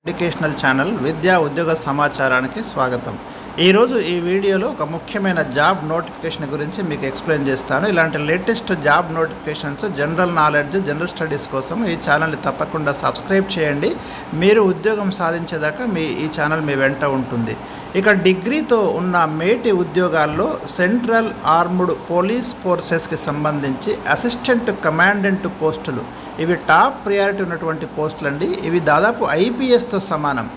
Educational channel విద్యా ఉద్యోగ సమాచారానికి స్వాగతం. ఈరోజు ఈ వీడియోలో ఒక ముఖ్యమైన జాబ్ నోటిఫికేషన్ గురించి మీకు ఎక్స్ప్లెయిన్ చేస్తాను. ఇలాంటి latest job notifications, general knowledge, general studies కోసం ఈ ఛానల్ని తప్పకుండా సబ్స్క్రైబ్ చేయండి. మీరు ఉద్యోగం సాధించేదాకా ఈ ఛానల్ మీ వెంట ఉంటుంది. ఇక డిగ్రీతో ఉన్న మేటి ఉద్యోగాల్లో సెంట్రల్ ఆర్మ్డ్ పోలీస్ ఫోర్సెస్కి సంబంధించి అసిస్టెంట్ కమాండెంట్ పోస్టులు, ఇవి టాప్ ప్రియారిటీ ఉన్నటువంటి పోస్టులు అండి. ఇవి దాదాపు ఐపీఎస్తో సమానం.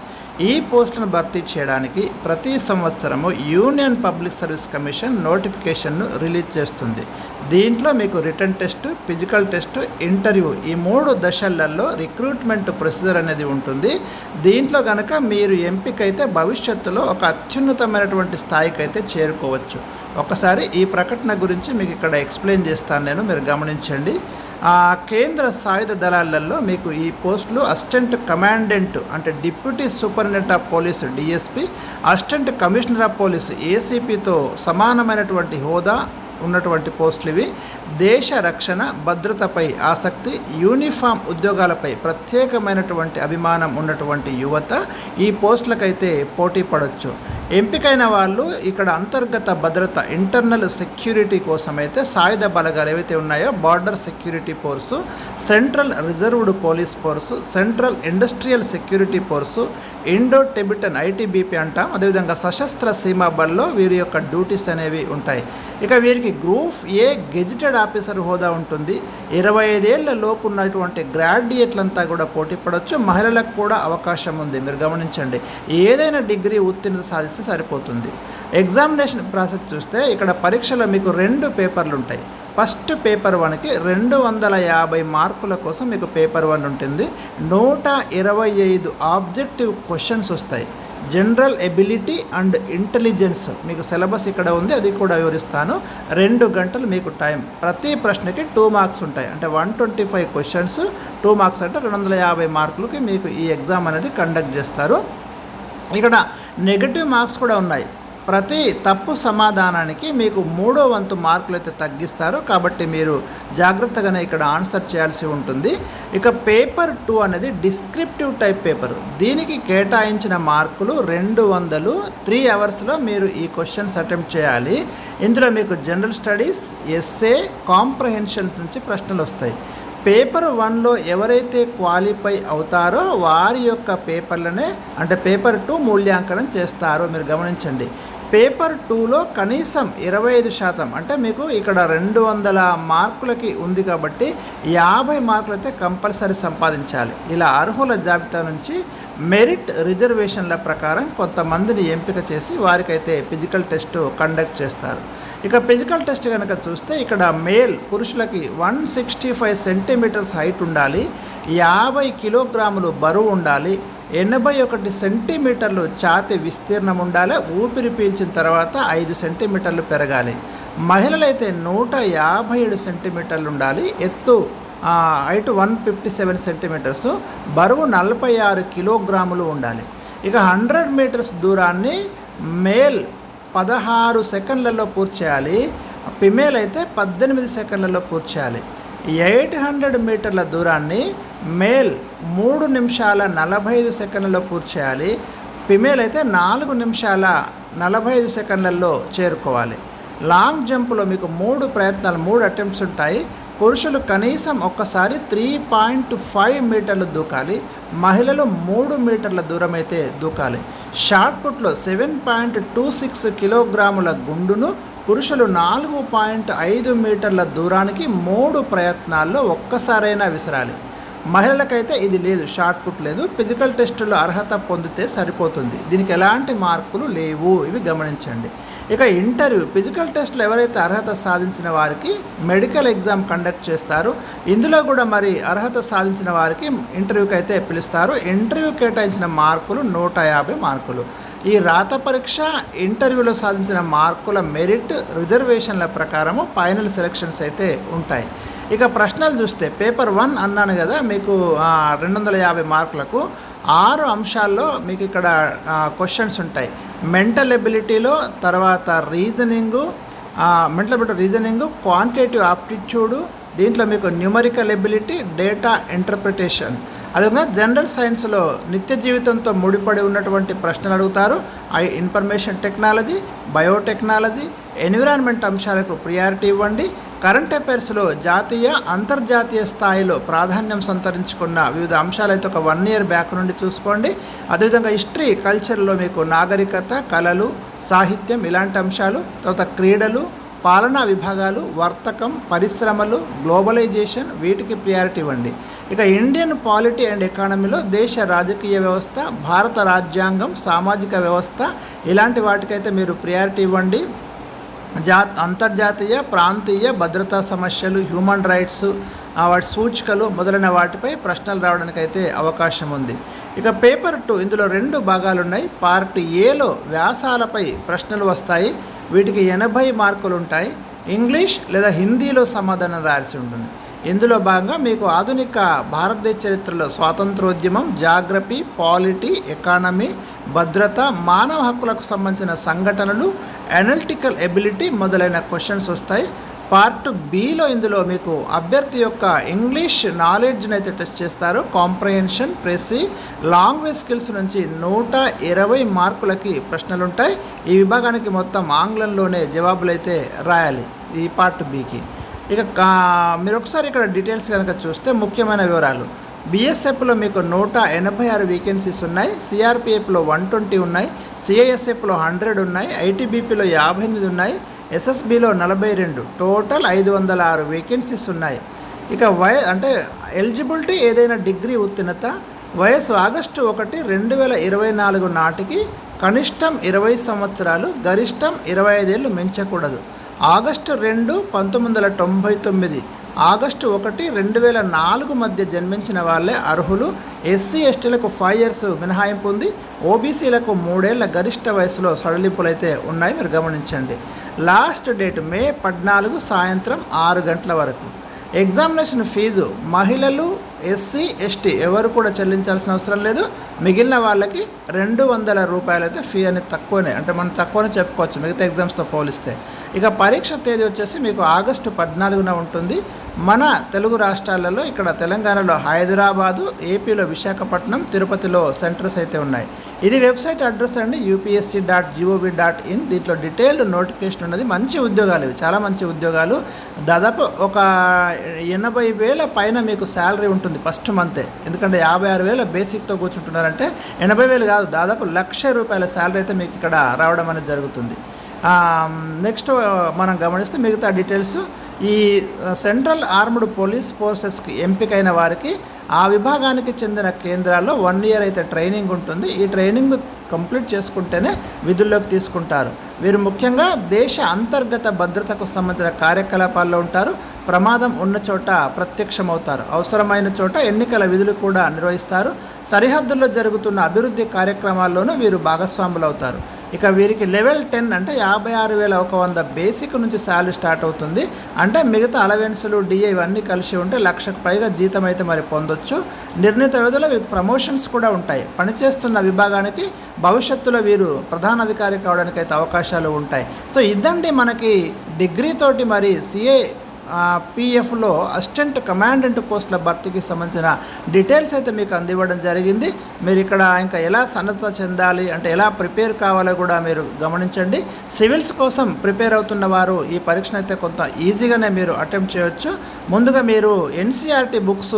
ఈ పోస్టులను భర్తీ చేయడానికి ప్రతి సంవత్సరము యూనియన్ పబ్లిక్ సర్వీస్ కమిషన్ నోటిఫికేషన్ను రిలీజ్ చేస్తుంది. దీంట్లో మీకు written test, physical test, interview, ఈ 3 దశలలో రిక్రూట్మెంట్ ప్రొసీజర్ అనేది ఉంటుంది. దీంట్లో కనుక మీరు ఎంపికైతే భవిష్యత్తులో ఒక అత్యున్నతమైనటువంటి స్థాయికి అయితే చేరుకోవచ్చు. ఒకసారి ఈ ప్రకటన గురించి మీకు ఇక్కడ ఎక్స్ప్లెయిన్ చేస్తాను, మీరు గమనించండి. కేంద్ర సాయుధ దళాలలో మీకు ఈ పోస్టులు అసిస్టెంట్ కమాండెంట్ అంటే deputy superintendent of police DSP, assistant commissioner of police ఏసీపీతో సమానమైనటువంటి హోదా ఉన్నటువంటి పోస్టులు ఇవి. దేశ రక్షణ భద్రతపై ఆసక్తి, యూనిఫామ్ ఉద్యోగాలపై ప్రత్యేకమైనటువంటి అభిమానం ఉన్నటువంటి యువత ఈ పోస్టులకైతే పోటీ పడవచ్చు. ఎంపికైన వాళ్ళు ఇక్కడ అంతర్గత భద్రత, ఇంటర్నల్ సెక్యూరిటీ కోసం అయితే సాయుధ బలగాలు ఏవైతే ఉన్నాయో border security force, central reserved police force, central industrial security force, Indo Tibetan ITBP అంటాం, అదేవిధంగా సశస్త్ర సీమా బల్లో వీరి యొక్క డ్యూటీస్ అనేవి ఉంటాయి. ఇక వీరికి గ్రూప్ ఏ గెజిటెడ్ ఆఫీసర్ హోదా ఉంటుంది. 25 ఏళ్ల లోపు ఉన్నటువంటి గ్రాడ్యుయేట్లంతా కూడా పోటీ పడవచ్చు. మహిళలకు కూడా అవకాశం ఉంది, మీరు గమనించండి. ఏదైనా డిగ్రీ ఉత్తీర్ణత సాధిస్తే సరిపోతుంది. ఎగ్జామినేషన్ ప్రాసెస్ చూస్తే ఇక్కడ పరీక్షలో మీకు 2 పేపర్లు ఉంటాయి. ఫస్ట్ పేపర్ 1కి 250 మార్కుల కోసం మీకు పేపర్ 1 ఉంటుంది. 125 ఆబ్జెక్టివ్ క్వశ్చన్స్ వస్తాయి. జనరల్ ఎబిలిటీ అండ్ ఇంటెలిజెన్స్ మీకు సిలబస్ ఇక్కడ ఉంది, అది కూడా వివరిస్తాను. 2 గంటలు మీకు టైం. ప్రతి ప్రశ్నకి 2 మార్క్స్ ఉంటాయి. అంటే 125 క్వశ్చన్స్, 2 మార్క్స్ అంటే 250 మార్కులకి మీకు ఈ ఎగ్జామ్ అనేది కండక్ట్ చేస్తారు. ఇక్కడ నెగటివ్ మార్క్స్ కూడా ఉన్నాయి. ప్రతి తప్పు సమాధానానికి మీకు 3వ వంతు మార్కులు అయితే తగ్గిస్తారు. కాబట్టి మీరు జాగ్రత్తగానే ఇక్కడ ఆన్సర్ చేయాల్సి ఉంటుంది. ఇక పేపర్ 2 అనేది డిస్క్రిప్టివ్ టైప్ పేపర్. దీనికి కేటాయించిన మార్కులు 200. 3 అవర్స్లో మీరు ఈ క్వశ్చన్స్ అటెంప్ట్ చేయాలి. ఇందులో మీకు జనరల్ స్టడీస్, ఎస్ఏ, కాంప్రహెన్షన్ నుంచి ప్రశ్నలు వస్తాయి. పేపర్ 1లో ఎవరైతే క్వాలిఫై అవుతారో వారి యొక్క పేపర్లనే అంటే పేపర్ 2 మూల్యాంకనం చేస్తారో మీరు గమనించండి. పేపర్ 2లో కనీసం 25% అంటే మీకు ఇక్కడ 200 మార్కులకి ఉంది కాబట్టి 50 మార్కులు అయితే కంపల్సరీ సంపాదించాలి. ఇలా అర్హుల జాబితా నుంచి మెరిట్ రిజర్వేషన్ల ప్రకారం కొంతమందిని ఎంపిక చేసి వారికైతే ఫిజికల్ టెస్ట్ కండక్ట్ చేస్తారు. ఇక ఫిజికల్ టెస్ట్ కనుక చూస్తే ఇక్కడ మేల్ పురుషులకి 165 సెంటీమీటర్స్ హైట్ ఉండాలి, 50 కిలోగ్రాములు బరువు ఉండాలి, 81 సెంటీమీటర్లు ఛాతీ విస్తీర్ణం ఉండాలి, ఊపిరి పీల్చిన తర్వాత 5 సెంటీమీటర్లు పెరగాలి. మహిళలైతే 157 సెంటీమీటర్లు ఉండాలి, ఎత్తు హైట్ 157 సెంటీమీటర్స్, బరువు 46 కిలోగ్రాములు ఉండాలి. ఇక 100 మీటర్స్ దూరాన్ని మేల్ 16 సెకండ్లలో పూర్తి చేయాలి, ఫిమేల్ అయితే 18 సెకండ్లలో పూర్తి చేయాలి. 800 మీటర్ల దూరాన్ని మేల్ 3 నిమిషాల 45 సెకండ్లలో పూర్తి చేయాలి, ఫిమేల్ అయితే 4 నిమిషాల 45 సెకండ్లలో చేరుకోవాలి. లాంగ్ జంప్లో మీకు 3 అటెంప్ట్స్ ఉంటాయి. పురుషులు కనీసం ఒక్కసారి 3.5 మీటర్లు దూకాలి, మహిళలు 3 మీటర్ల దూరం అయితే దూకాలి. షార్ట్ పుట్లో 7.26 కిలోగ్రాముల గుండును పురుషులు 4.5 మీటర్ల దూరానికి 3 ప్రయత్నాల్లో ఒక్కసారైనా విసరాలి. మహిళలకైతే ఇది లేదు, షార్ట్ పుట్ లేదు. ఫిజికల్ టెస్టులో అర్హత పొందితే సరిపోతుంది. దీనికి ఎలాంటి మార్కులు లేవు, ఇవి గమనించండి. ఇక ఇంటర్వ్యూ, ఫిజికల్ టెస్ట్లో ఎవరైతే అర్హత సాధించిన వారికి మెడికల్ ఎగ్జామ్ కండక్ట్ చేస్తారు. ఇందులో కూడా మరి అర్హత సాధించిన వారికి ఇంటర్వ్యూకి అయితే పిలుస్తారు. ఇంటర్వ్యూ కేటాయించిన మార్కులు 150 మార్కులు. ఈ రాత పరీక్ష, ఇంటర్వ్యూలో సాధించిన మార్కుల మెరిట్ రిజర్వేషన్ల ప్రకారము ఫైనల్ సెలక్షన్స్ అయితే ఉంటాయి. ఇక ప్రశ్నలు చూస్తే పేపర్ 1 అన్నాను కదా, మీకు 250 మార్కులకు 6 అంశాల్లో మీకు ఇక్కడ క్వశ్చన్స్ ఉంటాయి. మెంటల్ ఎబిలిటీలో, తర్వాత రీజనింగు, క్వాంటిటేటివ్ ఆప్టిట్యూడు, దీంట్లో మీకు న్యూమరికల్ ఎబిలిటీ, డేటా ఇంటర్ప్రిటేషన్, అదేవిధంగా జనరల్ సైన్స్లో నిత్య జీవితంతో ముడిపడి ఉన్నటువంటి ప్రశ్నలు అడుగుతారు. ఇన్ఫర్మేషన్ టెక్నాలజీ, బయోటెక్నాలజీ, ఎన్విరాన్మెంట్ అంశాలకు ప్రియారిటీ ఇవ్వండి. కరెంట్ అఫైర్స్లో జాతీయ అంతర్జాతీయ స్థాయిలో ప్రాధాన్యం సంతరించుకున్న వివిధ అంశాలు అయితే ఒక 1 year బ్యాక్ నుండి చూసుకోండి. అదేవిధంగా హిస్టరీ, కల్చర్లో మీకు నాగరికత, కళలు, సాహిత్యం ఇలాంటి అంశాలు, తర్వాత క్రీడలు, పాలనా విభాగాలు, వర్తకం, పరిశ్రమలు, గ్లోబలైజేషన్ వీటికి ప్రియారిటీ ఇవ్వండి. ఇక ఇండియన్ పాలిటీ అండ్ ఎకానమీలో దేశ రాజకీయ వ్యవస్థ, భారత రాజ్యాంగం, సామాజిక వ్యవస్థ ఇలాంటి వాటికైతే మీరు ప్రియారిటీ ఇవ్వండి. అంతర్జాతీయ, ప్రాంతీయ భద్రతా సమస్యలు, హ్యూమన్ రైట్స్, వాటి సూచికలు మొదలైన వాటిపై ప్రశ్నలు రావడానికైతే అవకాశం ఉంది. ఇక పేపర్ 2 ఇందులో 2 భాగాలు ఉన్నాయి. పార్ట్ ఏలో వ్యాసాలపై ప్రశ్నలు వస్తాయి. వీటికి 80 మార్కులు ఉంటాయి. ఇంగ్లీష్ లేదా హిందీలో సమాధానం రాయాల్సి ఉంటుంది. ఇందులో భాగంగా మీకు ఆధునిక భారతదేశ చరిత్రలో స్వాతంత్రోద్యమం, జాగ్రఫీ, పాలిటీ, ఎకానమీ, భద్రత, మానవ హక్కులకు సంబంధించిన సంఘటనలు, అనలిటికల్ ఎబిలిటీ మొదలైన క్వశ్చన్స్ వస్తాయి. పార్ట్ బిలో ఇందులో మీకు అభ్యర్థి యొక్క ఇంగ్లీష్ నాలెడ్జ్ని అయితే టెస్ట్ చేస్తారు. కాంప్రహెన్షన్, ప్రెసి, లాంగ్వేజ్ స్కిల్స్ నుంచి 120 మార్కులకి ప్రశ్నలు ఉంటాయి. ఈ విభాగానికి మొత్తం ఆంగ్లంలోనే జవాబులు అయితే రాయాలి ఈ పార్ట్ బికి. ఇక మీరు ఒకసారి ఇక్కడ డీటెయిల్స్ కనుక చూస్తే ముఖ్యమైన వివరాలు. బీఎస్ఎఫ్లో మీకు 186 వేకెన్సీస్ ఉన్నాయి. సిఆర్పిఎఫ్లో 120 ఉన్నాయి. సిఐఎస్ఎఫ్లో 100 ఉన్నాయి. ఐటీబీపీలో 58 ఉన్నాయి. ఎస్ఎస్బిలో 42, టోటల్ 506 వేకెన్సీస్ ఉన్నాయి. ఇక అంటే ఎలిజిబిలిటీ ఏదైనా డిగ్రీ ఉత్తీర్ణత, వయసు ఆగస్టు 1, 2024 నాటికి కనిష్టం 20 సంవత్సరాలు, గరిష్టం 25 ఏళ్ళు మించకూడదు. ఆగస్టు 2, 1999, ఆగస్టు 1, 2004 మధ్య జన్మించిన వాళ్ళే అర్హులు. ఎస్సీ ఎస్టీలకు 5 years మినహాయింపు ఉంది. ఓబీసీలకు 3 ఏళ్ల గరిష్ట వయసులో సడలింపులు అయితే ఉన్నాయి, మీరు గమనించండి. లాస్ట్ డేట్ మే 14 సాయంత్రం 6 గంటల వరకు. ఎగ్జామినేషన్ ఫీజు మహిళలు, ఎస్సీ ఎస్టీ ఎవరు కూడా చెల్లించాల్సిన అవసరం లేదు. మిగిలిన వాళ్ళకి 200 రూపాయలు అయితే ఫీ అనేది తక్కువనే, అంటే మనం తక్కువనే చెప్పుకోవచ్చు మిగతా ఎగ్జామ్స్తో పోలిస్తే. ఇక పరీక్ష తేదీ వచ్చేసి మీకు ఆగస్టు 14న ఉంటుంది. మన తెలుగు రాష్ట్రాలలో ఇక్కడ తెలంగాణలో హైదరాబాదు, ఏపీలో విశాఖపట్నం, తిరుపతిలో సెంటర్స్ అయితే ఉన్నాయి. ఇది వెబ్సైట్ అడ్రస్ అండి, upsc.gov.in. దీంట్లో డీటెయిల్డ్ నోటిఫికేషన్ ఉన్నది. మంచి ఉద్యోగాలు ఇవి, చాలా మంచి ఉద్యోగాలు. దాదాపు ఒక 80,000 పైన మీకు శాలరీ ఉంటుంది ఫస్ట్ మంతే. ఎందుకంటే 56,000 బేసిక్తో కూర్చుంటున్నారంటే 80,000 కాదు, దాదాపు 1,00,000 రూపాయల శాలరీ అయితే మీకు ఇక్కడ రావడం అనేది జరుగుతుంది. నెక్స్ట్ మనం గమనిస్తే మిగతా డీటెయిల్స్. ఈ సెంట్రల్ ఆర్మ్డ్ పోలీస్ ఫోర్సెస్కి ఎంపికైన వారికి ఆ విభాగానికి చెందిన కేంద్రాల్లో 1 year అయితే ట్రైనింగ్ ఉంటుంది. ఈ ట్రైనింగ్ కంప్లీట్ చేసుకుంటేనే విధుల్లోకి తీసుకుంటారు. వీరు ముఖ్యంగా దేశ అంతర్గత భద్రతకు సంబంధించిన కార్యకలాపాల్లో ఉంటారు. ప్రమాదం ఉన్న చోట ప్రత్యక్షమవుతారు. అవసరమైన చోట ఎన్నికల విధులు కూడా నిర్వహిస్తారు. సరిహద్దుల్లో జరుగుతున్న అభివృద్ధి కార్యక్రమాల్లోనూ వీరు భాగస్వాములు అవుతారు. ఇక వీరికి లెవెల్ 10 అంటే 56,100 బేసిక్ నుంచి శాలరీ స్టార్ట్ అవుతుంది. అంటే మిగతా అలవెన్సులు, డిఏ ఇవన్నీ కలిసి ఉంటే 1,00,000కు పైగా జీతం అయితే మరి పొందొచ్చు. నిర్ణీత వ్యవధిలో వీరికి ప్రమోషన్స్ కూడా ఉంటాయి. పనిచేస్తున్న విభాగానికి భవిష్యత్తులో వీరు ప్రధానాధికారి కావడానికి అయితే అవకాశాలు ఉంటాయి. సో ఇదండి మనకి డిగ్రీతోటి మరి సిఏ పిఎఫ్లో అసిస్టెంట్ కమాండెంట్ పోస్టుల భర్తీకి సంబంధించిన డీటెయిల్స్ అయితే మీకు అందివ్వడం జరిగింది. మీరు ఇక్కడ ఇంకా ఎలా సన్నద్ధత చెందాలి అంటే ఎలా ప్రిపేర్ కావాలో కూడా మీరు గమనించండి. సివిల్స్ కోసం ప్రిపేర్ అవుతున్న వారు ఈ పరీక్షను అయితే కొంత ఈజీగానే మీరు అటెంప్ట్ చేయొచ్చు. ముందుగా మీరు ఎన్సీఆర్టీ బుక్స్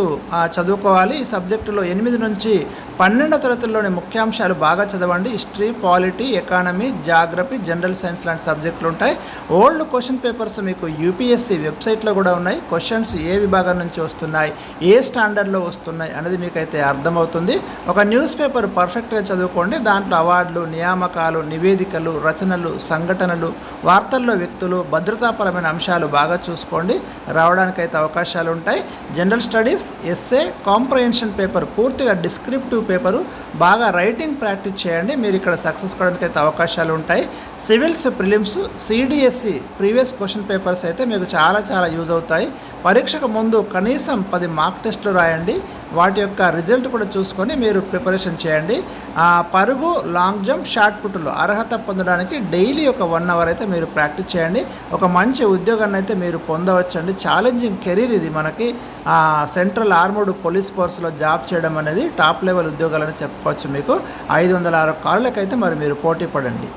చదువుకోవాలి. ఈ సబ్జెక్టులో 8 నుంచి 12వ తరగతిలోని ముఖ్యాంశాలు బాగా చదవండి. History, polity, economy, geography, general science లాంటి సబ్జెక్టులు ఉంటాయి. ఓల్డ్ క్వశ్చన్ పేపర్స్ మీకు యూపీఎస్సీ వెబ్సైట్లో కూడా ఉన్నాయి. క్వశ్చన్స్ ఏ విభాగం నుంచి వస్తున్నాయి, ఏ స్టాండర్డ్లో వస్తున్నాయి అనేది మీకైతే అర్థమవుతుంది. ఒక న్యూస్ పేపర్ పర్ఫెక్ట్గా చదువుకోండి. దాంట్లో అవార్డులు, నియామకాలు, నివేదికలు, రచనలు, సంఘటనలు, వార్తల్లో వ్యక్తులు, భద్రతాపరమైన అంశాలు బాగా చూసుకోండి. రావడానికైతే అవకాశాలు ఉంటాయి. General studies, essay, comprehension paper పూర్తిగా డిస్క్రిప్టివ్ పేపరు, బాగా రైటింగ్ ప్రాక్టీస్ చేయండి. మీరు ఇక్కడ సక్సెస్ కావడానికి అయితే అవకాశాలు ఉంటాయి. Civils prelims, CDSC previous question papers అయితే మీకు చాలా చాలా యూజ్ అవుతాయి. పరీక్షకు ముందు కనీసం 10 మాక్ టెస్టులు రాయండి. వాటి యొక్క రిజల్ట్ కూడా చూసుకొని మీరు ప్రిపరేషన్ చేయండి. పరుగు, లాంగ్ జంప్, షార్ట్ పుట్లో అర్హత పొందడానికి డైలీ ఒక 1 అవర్ అయితే మీరు ప్రాక్టీస్ చేయండి. ఒక మంచి ఉద్యోగాన్ని అయితే మీరు పొందవచ్చండి. ఛాలెంజింగ్ కెరీర్ ఇది. మనకి సెంట్రల్ ఆర్మర్డ్ పోలీస్ ఫోర్స్లో జాబ్ చేయడం అనేది టాప్ లెవెల్ ఉద్యోగాలని చెప్పుకోవచ్చు. మీకు 506 కాళ్ళకైతే మరి మీరు పోటీ పడండి.